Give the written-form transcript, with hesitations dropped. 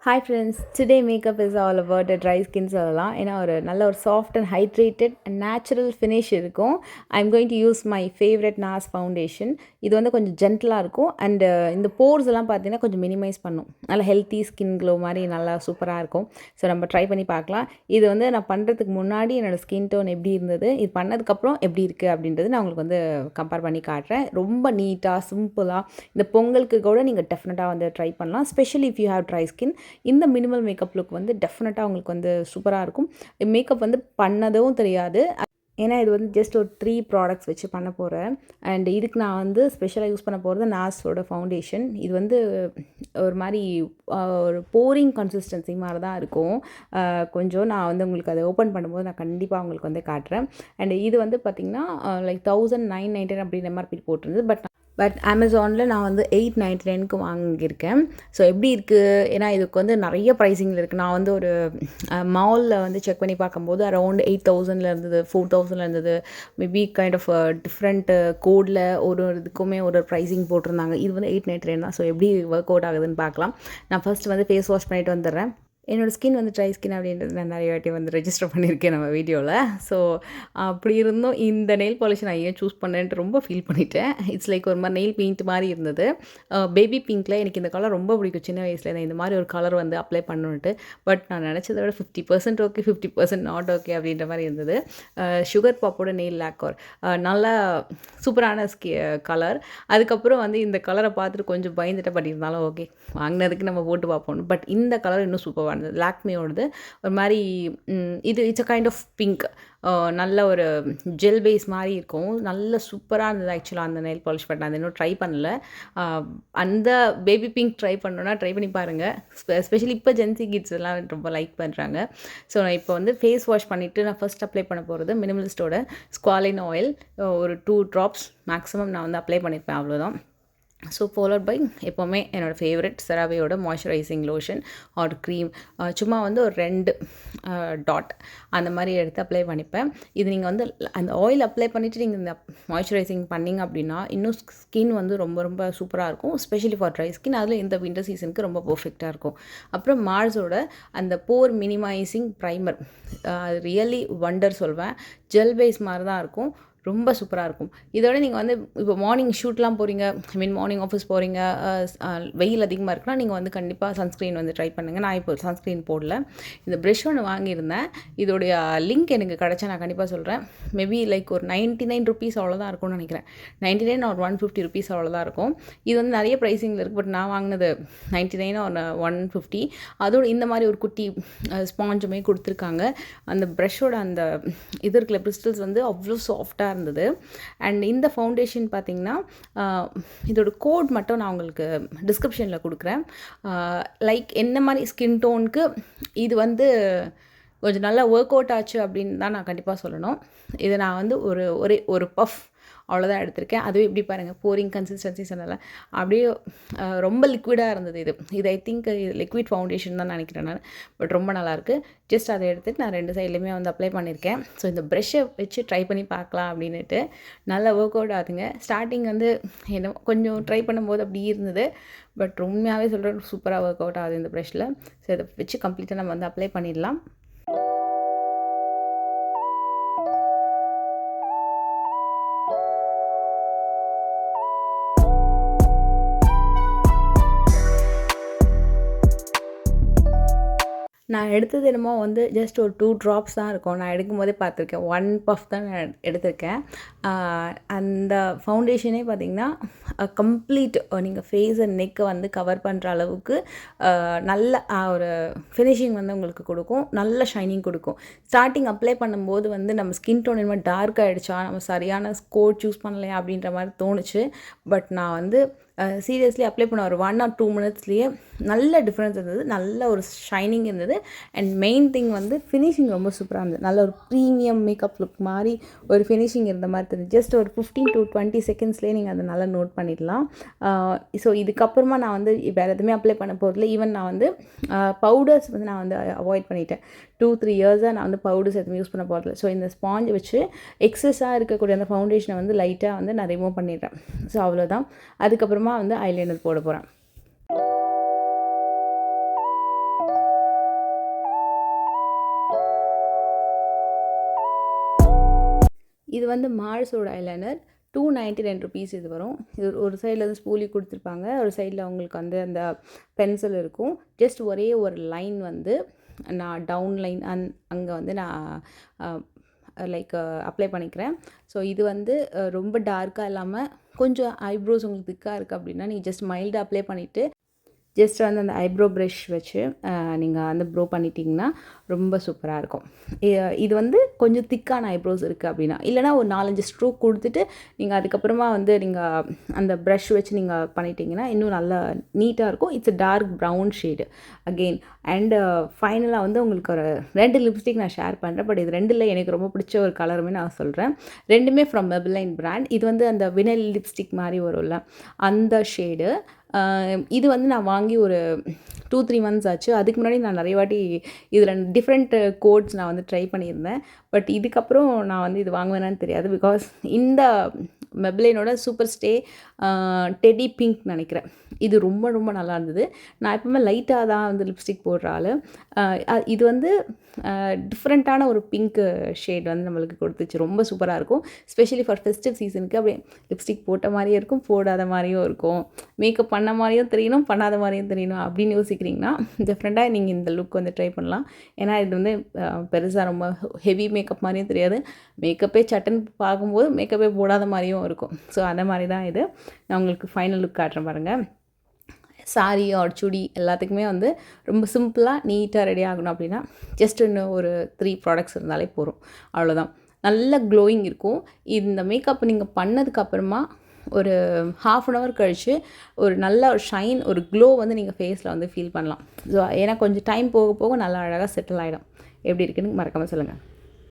Hi friends, today makeup is all about dry skin சொல்லலாம். ஏன்னா ஒரு நல்ல ஒரு soft and hydrated and natural finish இருக்கும். I am going to use my favourite Nars foundation. இது வந்து கொஞ்சம் ஜென்டலாக இருக்கும் அண்டு இந்த போர்ஸ் எல்லாம் பார்த்தீங்கன்னா கொஞ்சம் மினிமைஸ் பண்ணும். நல்ல ஹெல்த்தி ஸ்கின் க்ளோ மாதிரி நல்லா சூப்பராக இருக்கும். ஸோ நம்ம ட்ரை பண்ணி பார்க்கலாம். இது வந்து நான் பண்ணுறதுக்கு முன்னாடி என்னோடய ஸ்கின் டோன் எப்படி இருந்தது, இது பண்ணதுக்கப்புறம் எப்படி இருக்குது அப்படின்றது நான் உங்களுக்கு வந்து கம்பேர் பண்ணி காட்டுறேன். ரொம்ப நீட்டாக சிம்பிளாக இந்த பொங்கலுக்கு கூட நீங்கள் டெஃபினட்டாக வந்து ட்ரை பண்ணலாம். Specially if you have dry skin, இந்த மினிமல் மேக்கப் லுக் வந்து டெஃபினட்டாக உங்களுக்கு வந்து சூப்பராக இருக்கும். மேக்கப் வந்து பண்ணதும் தெரியாது. ஏன்னா இது வந்து ஜஸ்ட் ஒரு 3 ப்ராடக்ட்ஸ் வச்சு பண்ண போகிறேன். அண்ட் இதுக்கு நான் வந்து ஸ்பெஷலாக யூஸ் பண்ண போகிறது நாஸோட ஃபவுண்டேஷன். இது வந்து ஒரு மாதிரி ஒரு போரிங் கன்சிஸ்டன்சி மாதிரி தான் இருக்கும். கொஞ்சம் நான் வந்து உங்களுக்கு அதை ஓப்பன் பண்ணும்போது நான் கண்டிப்பாக உங்களுக்கு வந்து காட்டுறேன். அண்ட் இது வந்து பார்த்திங்கன்னா லைக் 1999 அப்படின்ற மாதிரி போட்டிருந்தது. பட் அமேசானில் நான் வந்து 899க்கு வாங்கியிருக்கேன். ஸோ எப்படி இருக்குது, ஏன்னா இதுக்கு வந்து நிறைய ப்ரைஸிங்கில் இருக்குது. நான் வந்து ஒரு மாலில் வந்து செக் பண்ணி பார்க்கும்போது அரௌண்ட் 8000 இருந்தது, 4000 இருந்தது. மேபி கைண்ட் ஆஃப் டிஃப்ரெண்ட் கோடில் ஒரு இதுக்குமே ஒரு ப்ரைஸிங் போட்டிருந்தாங்க. இது வந்து 899 தான். ஸோ எப்படி ஒர்க் அவுட் ஆகுதுன்னு பார்க்கலாம். நான் ஃபஸ்ட்டு வந்து ஃபேஸ் வாஷ் பண்ணிவிட்டு வந்துடுறேன். என்னோடய ஸ்கின் வந்து ட்ரை ஸ்கின் அப்படின்றது நான் நிறைய வாட்டி வந்து ரெஜிஸ்டர் பண்ணியிருக்கேன் நம்ம வீடியோவில். ஸோ அப்படி இருந்தும் இந்த நெயில் பாலிஷ் நான் ஏன் சூஸ் பண்ணேன்ட்டு ரொம்ப ஃபீல் பண்ணிட்டேன். இட்ஸ் லைக் ஒரு மாதிரி நெயில் பெயிண்ட் மாதிரி இருந்தது. பேபி பிங்க்கில் எனக்கு இந்த கலர் ரொம்ப பிடிக்கும். சின்ன வயசில் நான் இந்த மாதிரி ஒரு கலர் வந்து அப்ளை பண்ணணுன்ட்டு. பட் நான் நினச்சதை விட 50% ஓகே, 50% நாட் ஓகே அப்படின்ற மாதிரி இருந்தது. சுகர் பாப்போட நெயில் லாக்கர் நல்லா சூப்பரான கலர். அதுக்கப்புறம் வந்து இந்த கலரை பார்த்துட்டு கொஞ்சம் பயந்துட்டு, பட் இருந்தாலும் ஓகே, வாங்கினதுக்கு நம்ம போட்டு பார்ப்போம். பட் இந்த கலர் இன்னும் சூப்பராக இருந்தது. லாக்மியோடது ஒரு மாதிரி இது it's a kind of pink. நல்ல ஒரு ஜெல் பேஸ் மாதிரி இருக்கும். நல்ல சூப்பராக இருந்தது ஆக்சுவலாக அந்த நெயில் பாலிஷ். பட் நான் இன்னும் ட்ரை பண்ணல. அந்த பேபி பிங்க் ட்ரை பண்ணணுன்னா ட்ரை பண்ணி பாருங்கள். எஸ்பெஷலி இப்போ ஜென்சி கிட்ஸ் எல்லாம் ரொம்ப லைக் பண்ணுறாங்க. ஸோ நான் இப்போ வந்து ஃபேஸ் வாஷ் பண்ணிவிட்டு நான் ஃபஸ்ட் அப்ளை பண்ண போகிறது மினிமலிஸ்டோட ஸ்குவாலின் ஆயில். ஒரு 2 ட்ராப்ஸ் மேக்ஸிமம் நான் வந்து அப்ளை பண்ணியிருப்பேன், அவ்வளோதான். ஸோ ஃபாலோட் பை எப்போவுமே என்னோடய ஃபேவரட் செராவேயோட மாய்ஸ்சரைசிங் லோஷன் ஆர் க்ரீம். சும்மா வந்து ஒரு 2 டாட் அந்த மாதிரி எடுத்து அப்ளை பண்ணிப்பேன். இது நீங்கள் வந்து அந்த ஆயில் அப்ளை பண்ணிவிட்டு நீங்கள் இந்த மாய்ஸ்சரைசிங் பண்ணிங்க அப்படின்னா இன்னும் ஸ்கின் வந்து ரொம்ப ரொம்ப சூப்பராக இருக்கும். Specially for dry skin. அதில் இந்த வின்டர் சீசனுக்கு ரொம்ப பர்ஃபெக்டாக இருக்கும். அப்புறம் மார்ஸோட அந்த போர் மினிமைசிங் ப்ரைமர், ரியலி வண்டர் சொல்வேன். ஜெல் பேஸ் மாதிரி தான் இருக்கும். ரொம்ப சூப்பராக இருக்கும். இதோட நீங்கள் வந்து இப்போ மார்னிங் ஷூட்லாம் போகிறீங்க, ஐ மீன் மார்னிங் ஆஃபீஸ் போகிறீங்க, வெயில் அதிகமாக இருக்குன்னா நீங்கள் வந்து கண்டிப்பாக சன்ஸ்க்ரீன் வந்து ட்ரை பண்ணுங்கள். நான் இப்போ சன்ஸ்க்ரீன் போடல. இந்த ப்ரெஷ் ஒன்று வாங்கியிருந்தேன். இதோடைய லிங்க் எனக்கு கிடச்சா நான் கண்டிப்பாக சொல்கிறேன். மேபி லைக் ஒரு 99 ருபீஸ் அவ்வளோதான் இருக்கும்னு நினைக்கிறேன். 99 ஒரு 150 ருபீஸ் அவ்வளோதான் இருக்கும். இது வந்து நிறைய ப்ரைஸிங்கில் இருக்குது. பட் நான் வாங்கினது 99 ஒரு 150. அதோட இந்த மாதிரி ஒரு குட்டி ஸ்பாஞ்சுமே கொடுத்துருக்காங்க. அந்த ப்ரெஷ்ஷோட அந்த இது இருக்கிற பிரிஸ்டல்ஸ் வந்து அவ்வளோ சாஃப்டாக இருந்தது. அண்ட் இந்த ஃபவுண்டேஷன் பார்த்திங்கன்னா இதோட கோட் மட்டும் நான் உங்களுக்கு டிஸ்கிரிப்ஷனில் கொடுக்குறேன். லைக் என்ன மாதிரி ஸ்கின் டோனுக்கு இது வந்து கொஞ்சம் நல்லா ஒர்க் அவுட் ஆச்சு அப்படின்னு தான் நான் கண்டிப்பாக சொல்லணும். இதை நான் வந்து ஒரு பஃப் அவ்வளோதான் எடுத்திருக்கேன். அதுவே எப்படி பாருங்கள், போரிங் கன்சிஸ்டன்சி சொன்னால அப்படியே ரொம்ப லிக்விடாக இருந்தது. இது ஐ திங்க் லிக்விட் ஃபவுண்டேஷன் தான் நினைக்கிறேன் நான். பட் ரொம்ப நல்லாயிருக்கு. ஜஸ்ட் அதை எடுத்துகிட்டு நான் 2 சைட்லேயுமே வந்து அப்ளை பண்ணியிருக்கேன். ஸோ இந்த ப்ரெஷ்ஷை வச்சு ட்ரை பண்ணி பார்க்கலாம் அப்படின்ட்டு நல்லா ஒர்க் அவுட் ஆகுதுங்க. ஸ்டார்டிங் வந்து என்ன கொஞ்சம் ட்ரை பண்ணும்போது அப்படி இருந்தது. பட் உண்மையாகவே சொல்கிறேன், சூப்பராக ஒர்க் அவுட் ஆகுது இந்த ப்ரெஷ்ஷில். ஸோ இதை வச்சு கம்ப்ளீட்டாக நம்ம வந்து அப்ளை பண்ணிடலாம். நான் எடுத்தது என்னமோ வந்து ஜஸ்ட் ஒரு 2 ட்ராப்ஸ் தான் இருக்கும். நான் எடுக்கும்போதே பார்த்துருக்கேன். 1 பஃப் தான் நான் எடுத்திருக்கேன். அந்த ஃபவுண்டேஷனே பார்த்திங்கன்னா கம்ப்ளீட் நீங்கள் ஃபேஸ் அண்ட் நெக்கை வந்து கவர் பண்ணுற அளவுக்கு நல்ல ஒரு ஃபினிஷிங் வந்து உங்களுக்கு கொடுக்கும். நல்ல ஷைனிங் கொடுக்கும். ஸ்டார்டிங் அப்ளை பண்ணும்போது வந்து நம்ம ஸ்கின் டோன் என்ன டார்க் ஆகிடுச்சா, நம்ம சரியான கோட் சூஸ் பண்ணலையா அப்படின்ற மாதிரி தோணுச்சு. பட் நான் வந்து சீரியஸ்லி அப்ளை பண்ண ஒரு 1 or 2 மினிட்ஸ்லேயே நல்ல டிஃப்ரென்ஸ் இருந்தது. நல்ல ஒரு ஷைனிங் இருந்தது. அண்ட் மெயின் திங் வந்து ஃபினிஷிங் ரொம்ப சூப்பராக இருந்தது. நல்ல ஒரு ப்ரீமியம் மேக்கப் லுக் மாதிரி ஒரு ஃபினிஷிங் இருந்த மாதிரி தெரிஞ்சு ஜஸ்ட் ஒரு 15 to 20 செகண்ட்ஸ்லேயே நீங்கள் அதை நல்லா நோட் பண்ணிடலாம். ஸோ இதுக்கப்புறமா நான் வந்து வேறு எதுவுமே அப்ளை பண்ண போகிறதில்ல. ஈவன் நான் வந்து பவுடர்ஸ் வந்து நான் வந்து அவாய்ட் பண்ணிட்டேன். 2-3 இயர்ஸாக நான் வந்து பவுடர்ஸ் எதுவுமே யூஸ் பண்ண போகிறதில்ல. ஸோ இந்த ஸ்பாஞ்ச் வச்சு எக்ஸஸாக இருக்கக்கூடிய அந்த ஃபவுண்டேஷனை வந்து லைட்டாக வந்து நான் ரிமூவ் பண்ணிடுறேன். ஸோ அவ்வளோதான். அதுக்கப்புறமா வந்து ஐலைனர் போட போகிறேன். இது வந்து மார்ஸோட ஐலைனர். 299 ருபீஸ் இது வரும். இது ஒரு சைடில் வந்து ஸ்பூலி கொடுத்துருப்பாங்க, ஒரு சைடில் உங்களுக்கு வந்து அந்த பென்சில் இருக்கும். ஜஸ்ட் ஒரே ஒரு லைன் வந்து நான் டவுன் லைன் அங்கே வந்து நான் லைக் அப்ளை பண்ணிக்கிறேன். ஸோ இது வந்து ரொம்ப டார்க்காக இல்லாமல் கொஞ்சம் ஐப்ரோஸ் உங்களுக்கு திக்காக இருக்குது அப்படின்னா நீங்கள் ஜஸ்ட் மைல்டாக அப்ளை பண்ணிவிட்டு ஜஸ்ட் வந்து அந்த ஐப்ரோ ப்ரஷ் வச்சு நீங்கள் அந்த ப்ரோ பண்ணிட்டீங்கன்னா ரொம்ப சூப்பராக இருக்கும். இது வந்து கொஞ்சம் திக்கான ஐப்ரோஸ் இருக்குது அப்படின்னா, இல்லைனா ஒரு 4-5 ஸ்ட்ரோக் கொடுத்துட்டு நீங்கள் அதுக்கப்புறமா வந்து நீங்கள் அந்த ப்ரஷ் வச்சு நீங்கள் பண்ணிட்டீங்கன்னா இன்னும் நல்லா நீட்டாக இருக்கும். It's dark brown shade again. And ஃபைனலாக வந்து உங்களுக்கு ஒரு 2 லிப்ஸ்டிக் நான் ஷேர் பண்ணுறேன். பட் இது 2ல் எனக்கு ரொம்ப பிடிச்ச ஒரு கலருமே நான் சொல்கிறேன். 2மே ஃப்ரம் Maybelline பிராண்ட். இது வந்து அந்த வினைல் லிப்ஸ்டிக் மாதிரி வரும்ல அந்த ஷேடு. இது வந்து நான் வாங்கி ஒரு 2-3 மந்த்ஸ் ஆச்சு. அதுக்கு முன்னாடி நான் நிறைய வாட்டி இதில் டிஃப்ரெண்ட் கோட்ஸ் நான் வந்து ட்ரை பண்ணியிருந்தேன். பட் இதுக்கப்புறம் நான் வந்து இது வாங்குவேனான்னு தெரியாது. பிகாஸ் இந்த மெப்லைனோட சூப்பர் ஸ்டே டெடி பிங்க் நினைக்கிறேன், இது ரொம்ப ரொம்ப நல்லா இருந்தது. நான் எப்பவுமே லைட்டாக தான் வந்து லிப்ஸ்டிக் போடுற ஆள். இது வந்து டிஃப்ரெண்ட்டான ஒரு பிங்க் ஷேட் வந்து நம்மளுக்கு கொடுத்துச்சு. ரொம்ப சூப்பராக இருக்கும். ஸ்பெஷலி ஃபார் ஃபெஸ்டிவ் சீசனுக்கு அப்படியே லிப்ஸ்டிக் போட்ட மாதிரியும் இருக்கும், போடாத மாதிரியும் இருக்கும். மேக்கப் பண்ண மாதிரியும் தெரியணும், பண்ணாத மாதிரியும் தெரியணும் அப்படின்னு யோசிக்கிறீங்கன்னா டிஃப்ரெண்ட்டாக நீங்கள் இந்த லுக் வந்து ட்ரை பண்ணலாம். ஏன்னா இது வந்து பெருசாக ரொம்ப ஹெவி மேக்கப் மாதிரியும் தெரியாது, மேக்கப்பே சட்டன் பார்க்கும்போது மேக்கப்பே போடாத மாதிரியும் இருக்கும். ஸோ அந்த மாதிரி தான் இது. நான் உங்களுக்கு ஃபைனல் லுக் காட்டுறேன் பாருங்கள். சாரி ஆர் சுடி எல்லாத்துக்குமே வந்து ரொம்ப சிம்பிளாக நீட்டாக ரெடி ஆகணும் அப்படின்னா ஜஸ்ட் இன்னும் ஒரு 3 ப்ராடக்ட்ஸ் இருந்தாலே போதும், அவ்வளோதான். நல்ல க்ளோயிங் இருக்கும். இந்த மேக்கப் நீங்கள் பண்ணதுக்கப்புறமா ஒரு 1/2 hour கழித்து ஒரு நல்ல ஒரு ஷைன், ஒரு க்ளோ வந்து நீங்கள் ஃபேஸில் வந்து ஃபீல் பண்ணலாம். ஸோ ஏன்னா கொஞ்சம் டைம் போக போக நல்லா அழகாக செட்டில் ஆகிடும். எப்படி இருக்குன்னு மறக்காமல் சொல்லுங்கள்.